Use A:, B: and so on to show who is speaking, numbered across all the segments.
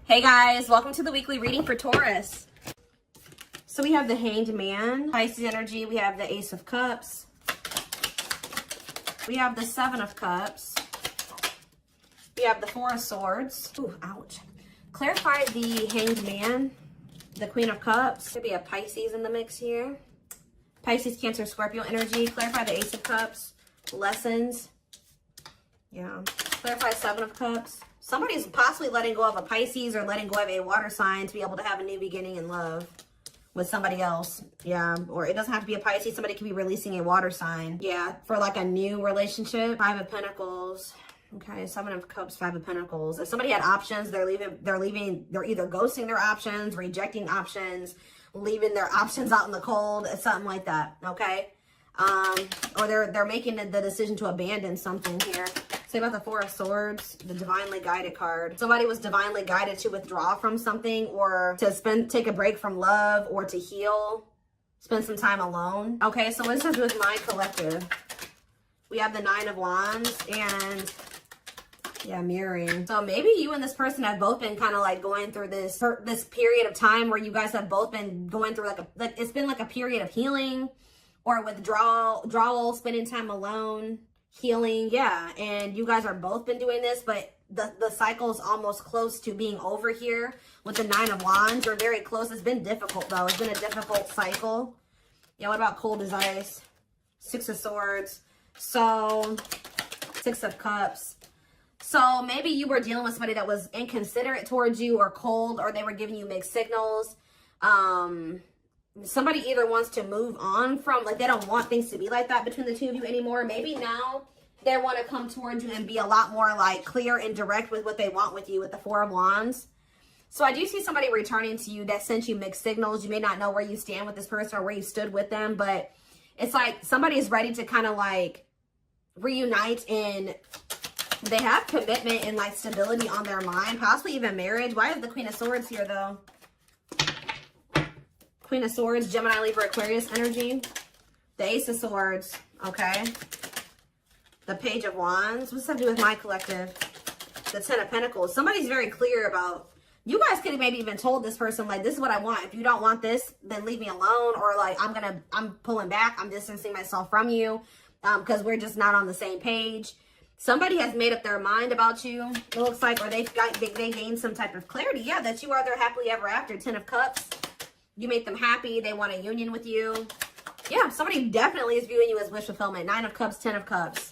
A: Hey guys, welcome to the weekly reading for Taurus. So we have the Hanged Man, Pisces energy. We have the Ace of Cups. We have the Seven of Cups. We have the Four of Swords. Ooh, ouch. Clarify the Hanged Man, the Queen of Cups. Could be a Pisces in the mix here. Pisces, Cancer, Scorpio energy. Clarify the Ace of Cups. Lessons. Yeah. Clarify Seven of Cups. Somebody's possibly letting go of a Pisces or letting go of a water sign to be able to have a new beginning in love with somebody else. Yeah. Or it doesn't have to be a Pisces. Somebody could be releasing a water sign. Yeah. For like a new relationship. Five of Pentacles. Okay. Seven of Cups, Five of Pentacles. If somebody had options, they're either ghosting their options, rejecting options, leaving their options out in the cold, something like that. Okay. Or they're making the decision to abandon something here. Say about the Four of Swords, the divinely guided card. Somebody was divinely guided to withdraw from something or to take a break from love or to heal, spend some time alone. Okay, so what does this have to do with my collective? We have the Nine of Wands and yeah, mirroring. So maybe you and this person have both been kind of like going through this period of time where you guys have both been going through like it's been like a period of healing or withdrawal, spending time alone. Healing, yeah, and you guys are both been doing this, but the cycle is almost close to being over here with the Nine of Wands. You're very close. It's been difficult though. It's been a difficult cycle. Yeah, what about cold as ice? Six of Swords. So Six of Cups. So maybe you were dealing with somebody that was inconsiderate towards you or cold, or they were giving you mixed signals. Somebody either wants to move on from, like, they don't want things to be like that between the two of you anymore. Maybe now they want to come towards you and be a lot more, like, clear and direct with what they want with you with the Four of Wands. So I do see somebody returning to you that sent you mixed signals. You may not know where you stand with this person or where you stood with them, but it's like somebody is ready to kind of, like, reunite, and they have commitment and, like, stability on their mind, possibly even marriage. Why is the Queen of Swords here, though? Queen of Swords, Gemini, Libra, Aquarius energy. The Ace of Swords, okay. The Page of Wands. What's that do with my collective? The Ten of Pentacles. Somebody's very clear about, you guys could have maybe even told this person, like, this is what I want. If you don't want this, then leave me alone. Or like, I'm pulling back. I'm distancing myself from you because we're just not on the same page. Somebody has made up their mind about you, it looks like, or they gained some type of clarity. Yeah, that you are their happily ever after. Ten of Cups. You make them happy. They want a union with you. Yeah, somebody definitely is viewing you as wish fulfillment. Nine of Cups, Ten of Cups.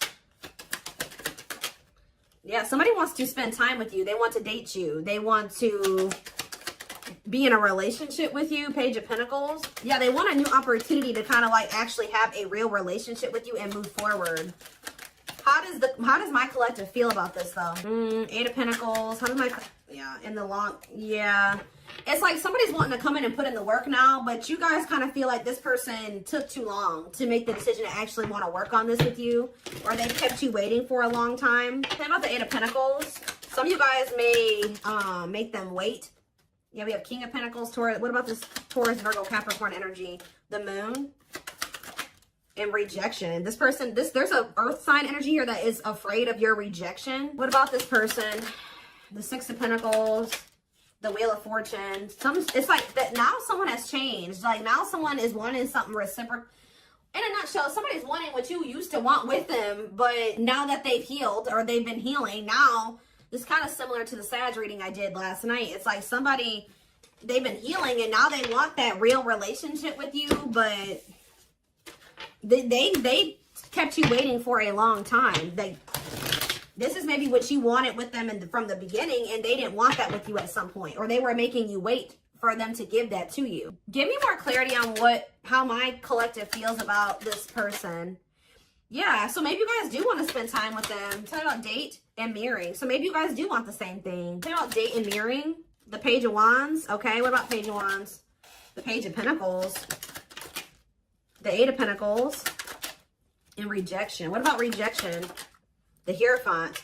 A: Yeah, somebody wants to spend time with you. They want to date you. They want to be in a relationship with you. Page of Pentacles. Yeah, they want a new opportunity to kind of like actually have a real relationship with you and move forward. How does my collective feel about this though? Eight of Pentacles. How does my, yeah, in the long, yeah. It's like somebody's wanting to come in and put in the work now, but you guys kind of feel like this person took too long to make the decision to actually want to work on this with you, or they kept you waiting for a long time. Think about the Eight of Pentacles. Some of you guys may make them wait. Yeah, we have King of Pentacles, Taurus. What about this Taurus, Virgo, Capricorn energy? The Moon and rejection. This person, there's a earth sign energy here that is afraid of your rejection. What about this person? The Six of Pentacles. The Wheel of Fortune. It's like that now someone has changed. Like now someone is wanting something reciprocal. In a nutshell, somebody's wanting what you used to want with them, but now that they've healed or they've been healing, now this is kind of similar to the Sag reading I did last night. It's like somebody, they've been healing and now they want that real relationship with you, but they kept you waiting for a long time. This is maybe what you wanted with them from the beginning, and they didn't want that with you at some point, or they were making you wait for them to give that to you. Give me more clarity on how my collective feels about this person. Yeah, so maybe you guys do want to spend time with them. Tell me about date and mirroring. So maybe you guys do want the same thing. Tell me about date and mirroring. The Page of Wands. Okay, what about Page of Wands? The Page of Pentacles. The Eight of Pentacles. And rejection. What about rejection? The Hierophant.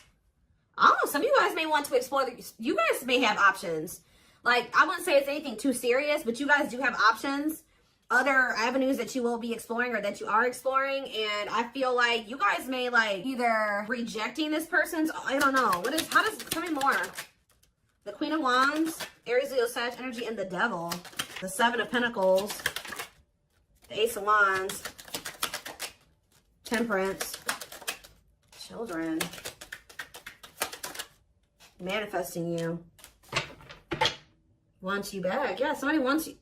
A: I don't know. Some of you guys may want to explore. You guys may have options. Like, I wouldn't say it's anything too serious, but you guys do have options. Other avenues that you will be exploring or that you are exploring. And I feel like you guys may like either rejecting this person's, I don't know. How does, tell me more. The Queen of Wands, Aries, Leo, Sag energy, and the Devil. The Seven of Pentacles, the Ace of Wands, Temperance, Children, manifesting you, wants you back. Yeah, somebody wants you.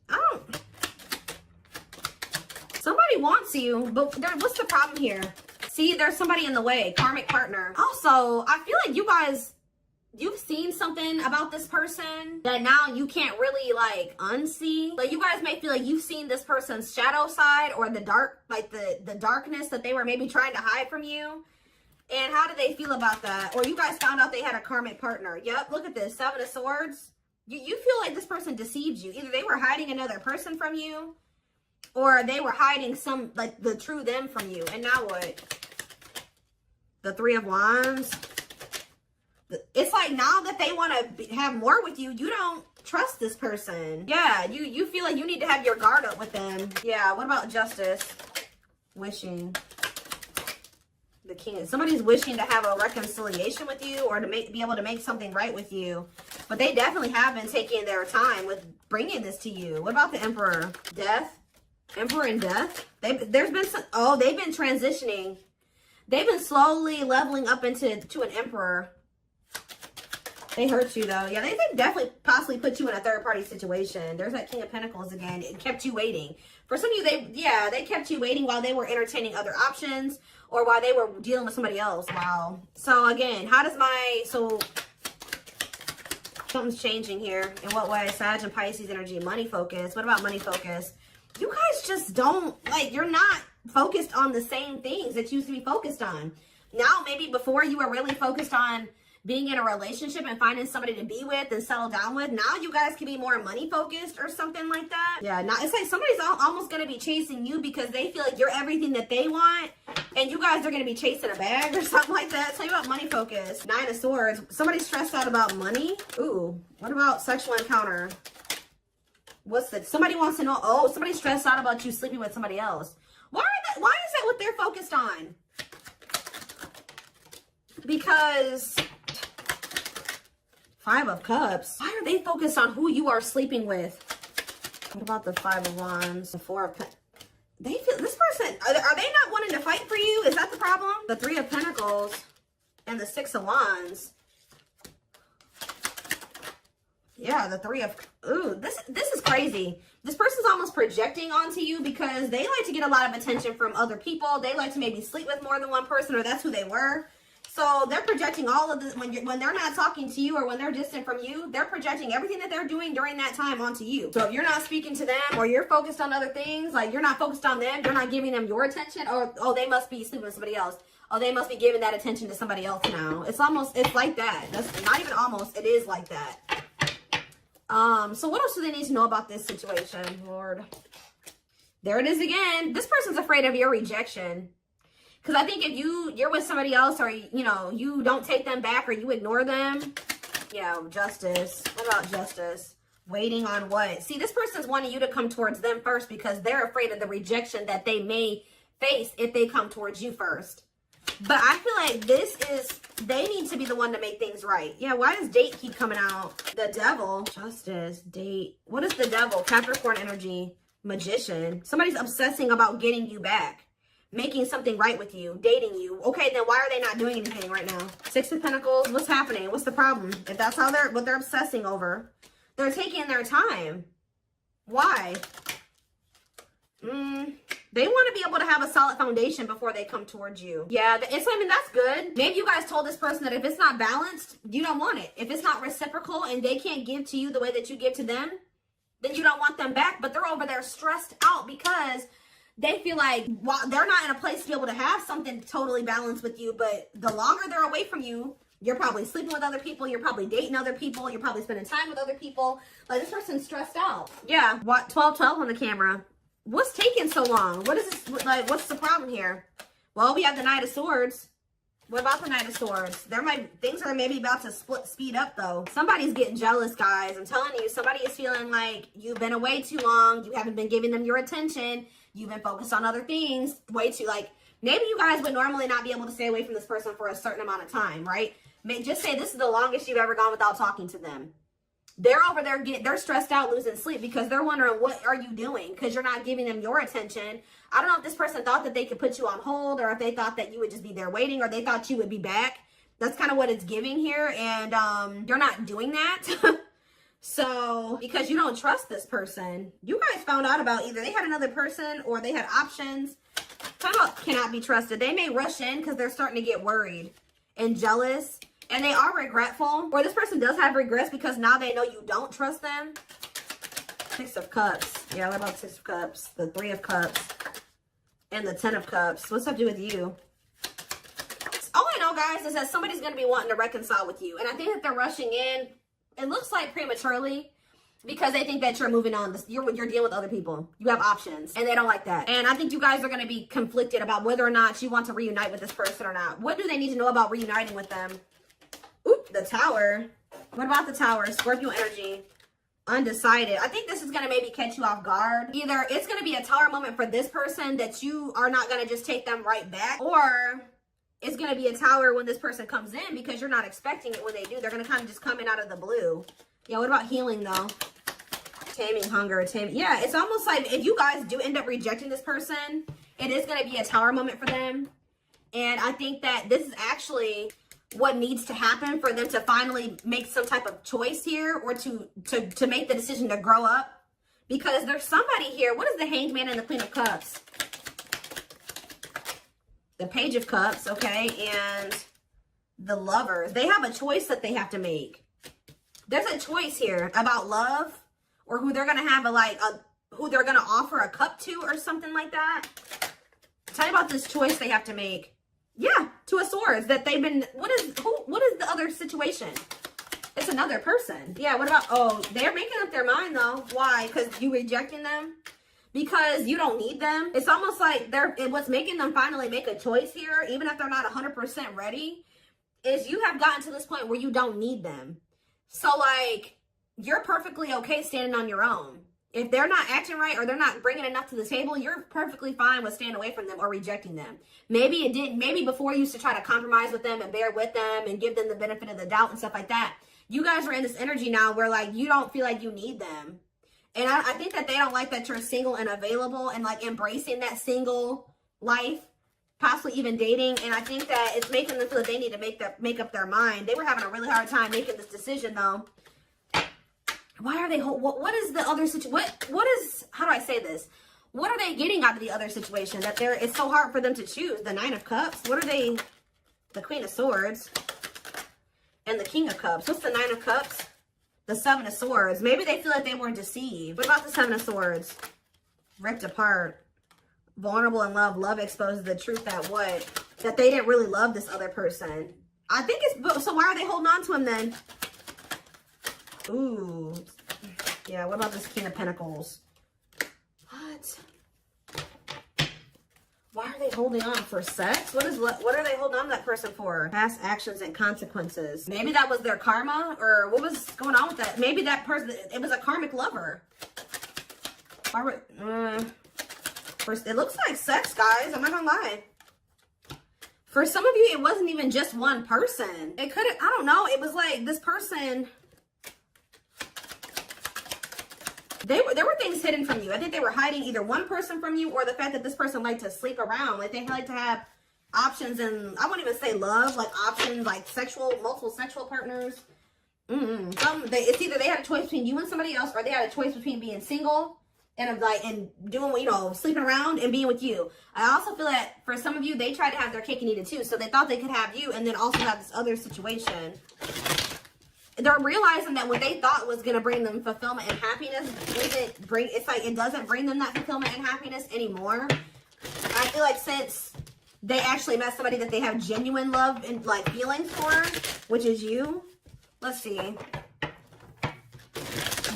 A: Somebody wants you, but what's the problem here? See, there's somebody in the way, karmic partner. Also, I feel like you guys, you've seen something about this person that now you can't really like unsee. Like you guys may feel like you've seen this person's shadow side or the dark, like the darkness that they were maybe trying to hide from you. And how did they feel about that? Or you guys found out they had a karmic partner. Yep, look at this, Seven of Swords. You feel like this person deceived you. Either they were hiding another person from you, or they were hiding some, like the true them from you. And now what? The Three of Wands. It's like now that they want to have more with you, you don't trust this person. Yeah, you feel like you need to have your guard up with them. Yeah, what about Justice? Wishing. The King. Somebody's wishing to have a reconciliation with you or to be able to make something right with you. But they definitely have been taking their time with bringing this to you. What about the Emperor? Death. Emperor and Death. There's been some, they've been transitioning. They've been slowly leveling up into an Emperor. They hurt you though. Yeah, they definitely possibly put you in a third party situation. There's that King of Pentacles again. It kept you waiting. For some of you, they kept you waiting while they were entertaining other options or while they were dealing with somebody else. Wow. So again, something's changing here. In what way? Sag and Pisces energy, money focus. What about money focus? You guys just don't, you're not focused on the same things that you used to be focused on. Now, maybe before you were really focused on being in a relationship and finding somebody to be with and settle down with. Now you guys can be more money focused or something like that. Yeah, now it's like somebody's almost going to be chasing you because they feel like you're everything that they want. And you guys are going to be chasing a bag or something like that. Tell you about money focus. Nine of Swords. Somebody's stressed out about money. Ooh, what about sexual encounter? Somebody wants to know, somebody's stressed out about you sleeping with somebody else. Why is that what they're focused on? Because Five of Cups. Why are they focused on who you are sleeping with? What about the Five of Wands? The Four of Pentacles. They feel this person, are they not wanting to fight for you? Is that the problem? The Three of Pentacles and the Six of Wands. Yeah, the Three of, this is crazy. This person's almost projecting onto you because they like to get a lot of attention from other people. They like to maybe sleep with more than one person, or that's who they were. So they're projecting all of this when they're not talking to you or when they're distant from you, they're projecting everything that they're doing during that time onto you. So if you're not speaking to them or you're focused on other things, like you're not focused on them, you're not giving them your attention, or, they must be sleeping with somebody else. Oh, they must be giving that attention to somebody else now. It's like that. That's not even almost, it is like that. So what else do they need to know about this situation, Lord? There it is again. This person's afraid of your rejection. Because I think if you're with somebody else or, you don't take them back or you ignore them. Yeah, Justice. What about Justice? Waiting on what? See, this person's wanting you to come towards them first because they're afraid of the rejection that they may face if they come towards you first. But I feel like they need to be the one to make things right. Yeah, why does date keep coming out? The Devil. Justice. Date. What is the Devil? Capricorn energy. Magician. Somebody's obsessing about getting you back. Making something right with you, dating you. Okay, then why are they not doing anything right now? Six of Pentacles, what's happening? What's the problem? If that's what they're obsessing over, they're taking their time. Why? They want to be able to have a solid foundation before they come towards you. Yeah, that's good. Maybe you guys told this person that if it's not balanced, you don't want it. If it's not reciprocal and they can't give to you the way that you give to them, then you don't want them back. But they're over there stressed out because they feel like they're not in a place to be able to have something totally balanced with you. But the longer they're away from you, you're probably sleeping with other people. You're probably dating other people. You're probably spending time with other people. Like, this person's stressed out. Yeah. What? 12-12 on the camera. What's taking so long? What is this? Like, what's the problem here? Well, we have the Knight of Swords. What about the Knight of Swords? Things are maybe about to speed up though. Somebody's getting jealous, guys. I'm telling you, somebody is feeling like you've been away too long. You haven't been giving them your attention. You've been focused on other things way too, maybe you guys would normally not be able to stay away from this person for a certain amount of time, right? Just say this is the longest you've ever gone without talking to them. They're over there they're stressed out, losing sleep, because they're wondering, what are you doing? Because you're not giving them your attention. I don't know if this person thought that they could put you on hold, or if they thought that you would just be there waiting, or they thought you would be back. That's kind of what it's giving here. And you're not doing that. So, because you don't trust this person. You guys found out about either they had another person or they had options. Talk about cannot be trusted. They may rush in because they're starting to get worried and jealous. And they are regretful. Or this person does have regrets because now they know you don't trust them. Six of Cups. Yeah, what about Six of Cups? The Three of Cups. And the Ten of Cups. What's up to do with you? All I know, guys, is that somebody's going to be wanting to reconcile with you. And I think that they're rushing in. It looks like prematurely, because they think that you're moving on. You're dealing with other people. You have options, and they don't like that. And I think you guys are going to be conflicted about whether or not you want to reunite with this person or not. What do they need to know about reuniting with them? Oop, the Tower. What about the Tower? Scorpio energy. Undecided. I think this is going to maybe catch you off guard. Either it's going to be a Tower moment for this person that you are not going to just take them right back, or it's going to be a Tower when this person comes in, because you're not expecting it when they do. They're going to kind of just come in out of the blue. Yeah, what about healing, though? Taming hunger. Yeah, it's almost like if you guys do end up rejecting this person, it is going to be a Tower moment for them. And I think that this is actually what needs to happen for them to finally make some type of choice here, or to make the decision to grow up. Because there's somebody here. What is the Hanged Man and the Queen of Cups? The Page of Cups, okay, and the Lovers. They have a choice that they have to make. There's a choice here about love, or who they're gonna have who they're gonna offer a cup to, or something like that. Tell me about this choice they have to make. Yeah, Two of Swords. That they've been. What is the other situation? It's another person. Yeah. What about? Oh, they're making up their mind though. Why? Because you rejecting them. Because you don't need them. It's almost like what's making them finally make a choice here, even if they're not 100% ready, is you have gotten to this point where you don't need them. So, like, you're perfectly okay standing on your own. If they're not acting right, or they're not bringing enough to the table, you're perfectly fine with staying away from them or rejecting them. Maybe before you used to try to compromise with them and bear with them and give them the benefit of the doubt and stuff like that. You guys are in this energy now where, like, you don't feel like you need them. And I think that they don't like that you're single and available and, like, embracing that single life, possibly even dating. And I think that it's making them feel that they need to make up their mind. They were having a really hard time making this decision, though. Why are they, what is the other situation? What is, how do I say this? What are they getting out of the other situation? That it's so hard for them to choose. The Nine of Cups. What are they, the Queen of Swords and the King of Cups. What's the Nine of Cups? The Seven of Swords. Maybe they feel like they were deceived. What about the Seven of Swords? Ripped apart. Vulnerable in love. Love exposes the truth that what? That they didn't really love this other person. I think it's, so why are they holding on to him then? Ooh. Yeah, what about this King of Pentacles? What? Why are they holding on? For sex? What are they holding on to that person for? Past actions and consequences. Maybe that was their karma, or what was going on with that? Maybe that person, it was a karmic lover. Why were, first, it looks like sex, guys. I'm not gonna lie. For some of you, it wasn't even just one person. It could have, I don't know. It was like this person, there were things hidden from you. I think they were hiding either one person from you, or the fact that this person liked to sleep around. Like, they like to have options, and I won't even say love, like options, like multiple sexual partners. It's either they had a choice between you and somebody else, or they had a choice between being single and doing, sleeping around and being with you. I also feel that for some of you, they tried to have their cake and eat it too. So they thought they could have you and then also have this other situation. They're realizing that what they thought was going to bring them fulfillment and happiness it doesn't bring them that fulfillment and happiness anymore. I feel like since they actually met somebody that they have genuine love and like feelings for, which is you. Let's see.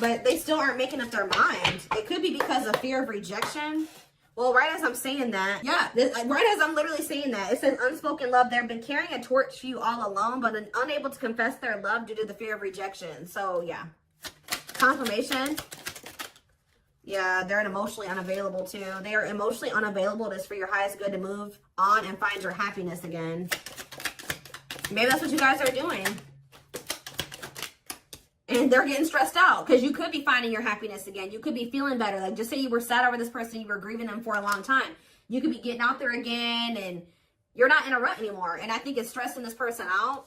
A: But they still aren't making up their mind. It could be because of fear of rejection. Well, right as I'm saying that, yeah, right as I'm literally saying that, it says unspoken love. They've been carrying a torch for you all alone, but unable to confess their love due to the fear of rejection. So, yeah. Confirmation. Yeah, they're emotionally unavailable, too. They are emotionally unavailable. It is for your highest good to move on and find your happiness again. Maybe that's what you guys are doing. And they're getting stressed out because you could be finding your happiness again. You could be feeling better. Like, just say you were sad over this person, you were grieving them for a long time. You could be getting out there again and you're not in a rut anymore. And I think it's stressing this person out.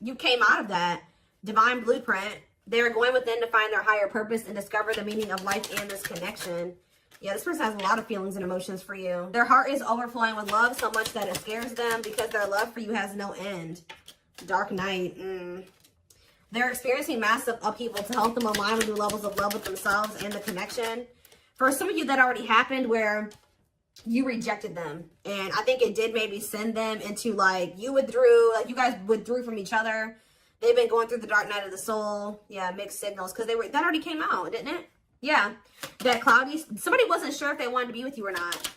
A: You came out of that divine blueprint. They're going within to find their higher purpose and discover the meaning of life and this connection. Yeah, this person has a lot of feelings and emotions for you. Their heart is overflowing with love so much that it scares them because their love for you has no end. Dark Knight. They're experiencing massive upheaval to help them align with new levels of love with themselves and the connection. For some of you, that already happened where you rejected them. And I think it did maybe send them into, like, you withdrew. Like, you guys withdrew from each other. They've been going through the dark night of the soul. Yeah, mixed signals. Because that already came out, didn't it? Yeah. That cloudy. Somebody wasn't sure if they wanted to be with you or not.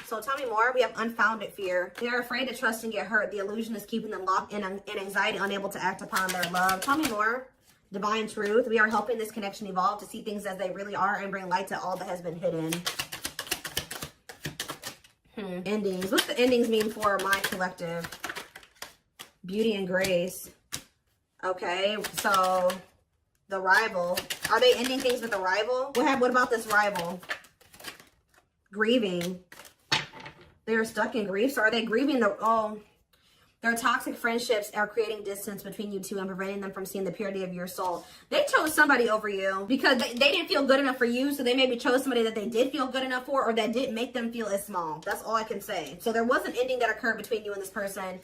A: So tell me more. We have unfounded fear. They're afraid to trust and get hurt. The illusion is keeping them locked in anxiety, unable to act upon their love. Tell me more. Divine truth. We are helping this connection evolve to see things as they really are and bring light to all that has been hidden. Endings. What's the endings mean for my collective? Beauty and grace. Okay, so the rival. Are they ending things with a rival? What about this rival? Grieving. They're stuck in grief. So are they grieving their toxic friendships are creating distance between you two and preventing them from seeing the purity of your soul. They chose somebody over you because they didn't feel good enough for you. So they maybe chose somebody that they did feel good enough for, or that didn't make them feel as small. That's all I can say. So there was an ending that occurred between you and this person.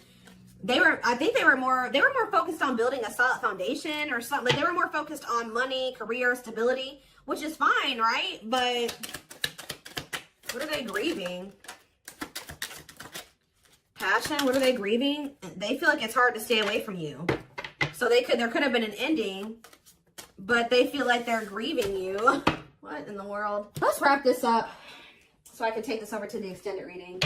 A: I think they were more focused on building a solid foundation or something. Like, they were more focused on money, career, stability, which is fine, right? But what are they grieving? Passion. What are they grieving? They feel like it's hard to stay away from you. So there could have been an ending, but they feel like they're grieving you. What in the world? Let's wrap this up so I can take this over to the extended reading.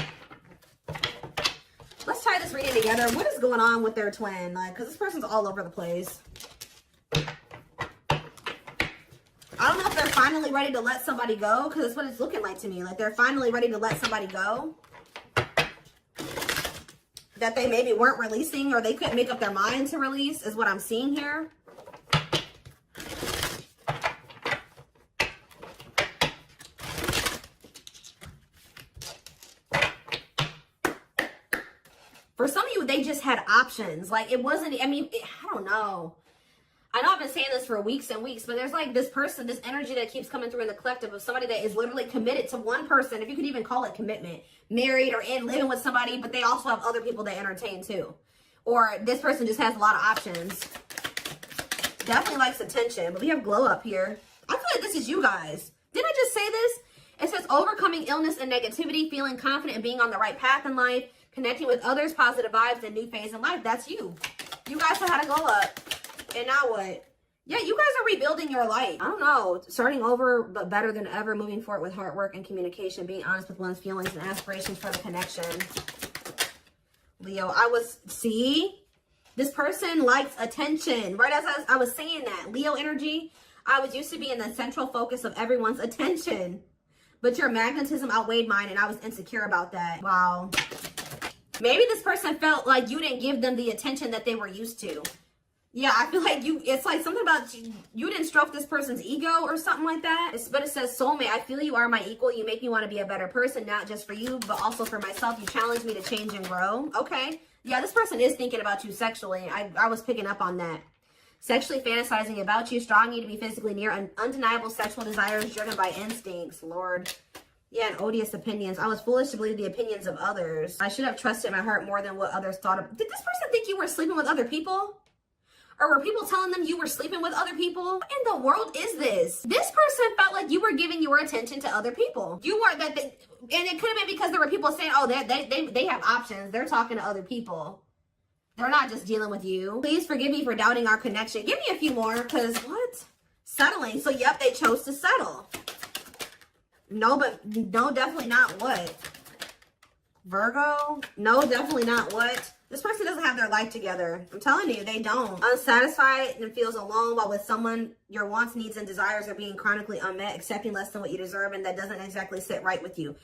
A: Let's tie this reading together. What is going on with their twin? Like, because this person's all over the place. I don't know if they're finally ready to let somebody go, because that's what it's looking like to me. Like, they're finally ready to let somebody go that they maybe weren't releasing, or they couldn't make up their mind to release, is what I'm seeing here. For some of you, they just had options. Like, it wasn't, I mean, I don't know. I know I've been saying this for weeks and weeks, but there's like this person, this energy that keeps coming through in the collective of somebody that is literally committed to one person, if you could even call it commitment, married or in living with somebody, but they also have other people they entertain too. Or this person just has a lot of options. Definitely likes attention, but we have glow up here. I feel like this is you guys. Didn't I just say this? It says overcoming illness and negativity, feeling confident and being on the right path in life, connecting with others, positive vibes, and new phase in life. That's you. You guys know how to glow up. And now what? Yeah, you guys are rebuilding your life. I don't know. Starting over, but better than ever. Moving forward with hard work and communication. Being honest with one's feelings and aspirations for the connection. Leo, see? This person likes attention. Right as I was saying that. Leo energy. I was used to be in the central focus of everyone's attention. But your magnetism outweighed mine, and I was insecure about that. Wow. Maybe this person felt like you didn't give them the attention that they were used to. Yeah, I feel like it's like something about you didn't stroke this person's ego or something like that. But it says, soulmate, I feel you are my equal. You make me want to be a better person, not just for you, but also for myself. You challenge me to change and grow. Okay. Yeah, this person is thinking about you sexually. I was picking up on that. Sexually fantasizing about you, strong need to be physically near, undeniable sexual desires driven by instincts. Lord. Yeah, and odious opinions. I was foolish to believe the opinions of others. I should have trusted my heart more than what others thought of. Did this person think you were sleeping with other people? Or were people telling them you were sleeping with other people? What in the world is this? This person felt like you were giving your attention to other people. You weren't and it could have been because there were people saying, oh, they have options. They're talking to other people. They're not just dealing with you. Please forgive me for doubting our connection. Give me a few more, because what? Settling. So, yep, they chose to settle. No, definitely not what? Virgo? No, definitely not what? This person doesn't have their life together. I'm telling you, they don't. Unsatisfied and feels alone while with someone your wants, needs, and desires are being chronically unmet, accepting less than what you deserve, and that doesn't exactly sit right with you.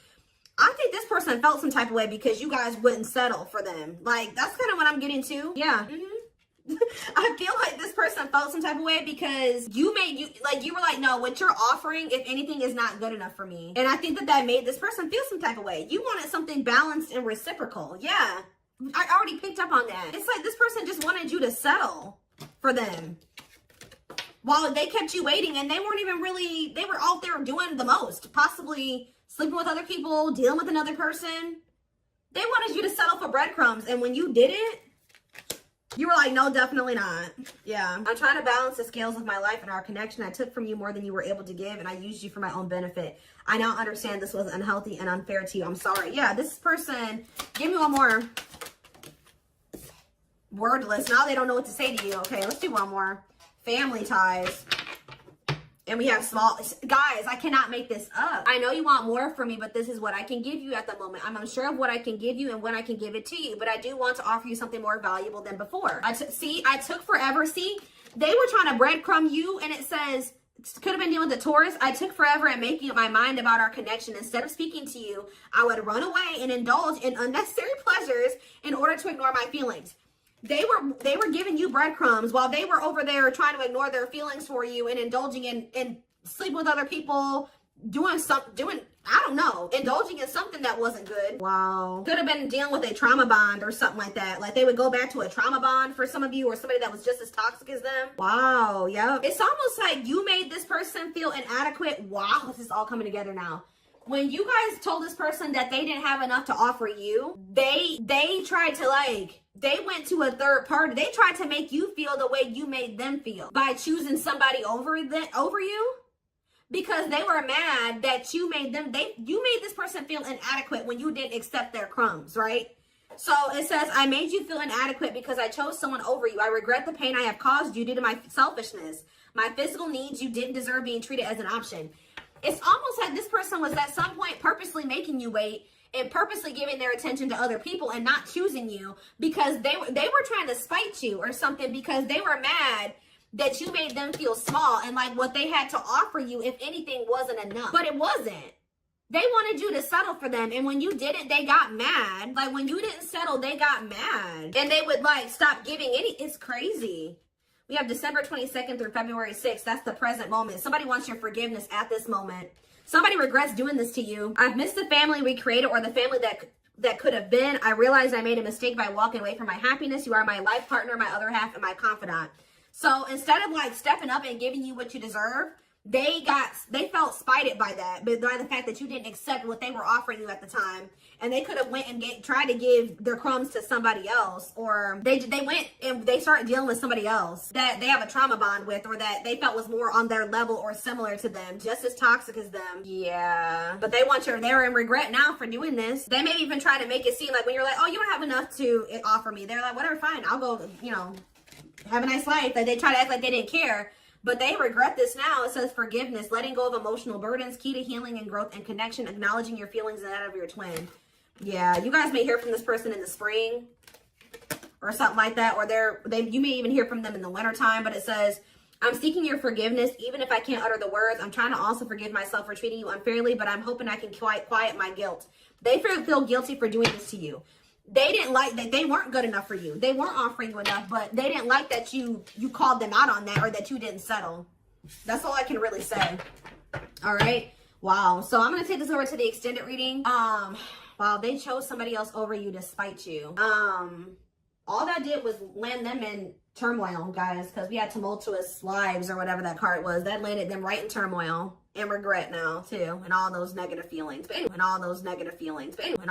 A: I think this person felt some type of way because you guys wouldn't settle for them. Like, that's kind of what I'm getting to. Yeah. I feel like this person felt some type of way because you were like, no, what you're offering, if anything, is not good enough for me. And I think that made this person feel some type of way. You wanted something balanced and reciprocal. Yeah, I already picked up on that. It's like this person just wanted you to settle for them while they kept you waiting, and they weren't even really, they were out there doing the most, possibly sleeping with other people, dealing with another person. They wanted you to settle for breadcrumbs, and when you didn't, you were like, no, definitely not. Yeah. I'm trying to balance the scales of my life and our connection. I took from you more than you were able to give, and I used you for my own benefit. I now understand this was unhealthy and unfair to you. I'm sorry. Yeah, this person, give me one more. Wordless. Now they don't know what to say to you. Okay, let's do one more. Family ties. And we have small, guys, I cannot make this up. I know you want more from me, but this is what I can give you at the moment. I'm unsure of what I can give you and when I can give it to you, but I do want to offer you something more valuable than before. I took forever. See, they were trying to breadcrumb you, and it says, could have been dealing with the Taurus. I took forever at making up my mind about our connection. Instead of speaking to you, I would run away and indulge in unnecessary pleasures in order to ignore my feelings. They were giving you breadcrumbs while they were over there trying to ignore their feelings for you and indulging in sleeping with other people, I don't know, indulging in something that wasn't good. Wow. Could have been dealing with a trauma bond or something like that. Like they would go back to a trauma bond for some of you, or somebody that was just as toxic as them. Wow. Yep. It's almost like you made this person feel inadequate. Wow. This is all coming together now. When you guys told this person that they didn't have enough to offer you, they tried to they went to a third party. They tried to make you feel the way you made them feel by choosing somebody over you, because they were mad that you made this person feel inadequate when you didn't accept their crumbs, right? So it says, I made you feel inadequate because I chose someone over you. I regret the pain I have caused you due to my selfishness. My physical needs, you didn't deserve being treated as an option. It's almost like this person was at some point purposely making you wait and purposely giving their attention to other people and not choosing you because they were trying to spite you or something, because they were mad that you made them feel small and like what they had to offer you, if anything, wasn't enough. But it wasn't. They wanted you to settle for them, and when you didn't, they got mad. Like when you didn't settle, they got mad, and they would like stop giving any. It's crazy. We have December 22nd through February 6th. That's the present moment. Somebody wants your forgiveness at this moment. Somebody regrets doing this to you. I've missed the family we created, or the family that could have been. I realized I made a mistake by walking away from my happiness. You are my life partner, my other half, and my confidant. So instead of like stepping up and giving you what you deserve, they felt spited by that, but by the fact that you didn't accept what they were offering you at the time, and they could have went and tried to give their crumbs to somebody else, or they went and they started dealing with somebody else that they have a trauma bond with, or that they felt was more on their level or similar to them, just as toxic as them. Yeah, but they're in regret now for doing this. They may even try to make it seem like when you're like, oh, you don't have enough to offer me, they're like, whatever, fine, I'll go, have a nice life. Like they try to act like they didn't care. But they regret this now. It says forgiveness, letting go of emotional burdens, key to healing and growth and connection, acknowledging your feelings and that of your twin. Yeah, you guys may hear from this person in the spring or something like that, or you may even hear from them in the wintertime. But it says, I'm seeking your forgiveness, even if I can't utter the words. I'm trying to also forgive myself for treating you unfairly, but I'm hoping I can quiet my guilt. They feel guilty for doing this to you. They didn't like that they weren't good enough for you. They weren't offering you enough, but they didn't like that you called them out on that, or that you didn't settle. That's all I can really say. All right. Wow. So I'm going to take this over to the extended reading. Wow, they chose somebody else over you to spite you. All that did was land them in turmoil, guys, because we had tumultuous lives, or whatever that card was. That landed them right in turmoil and regret now too, and all those negative feelings. But anyway,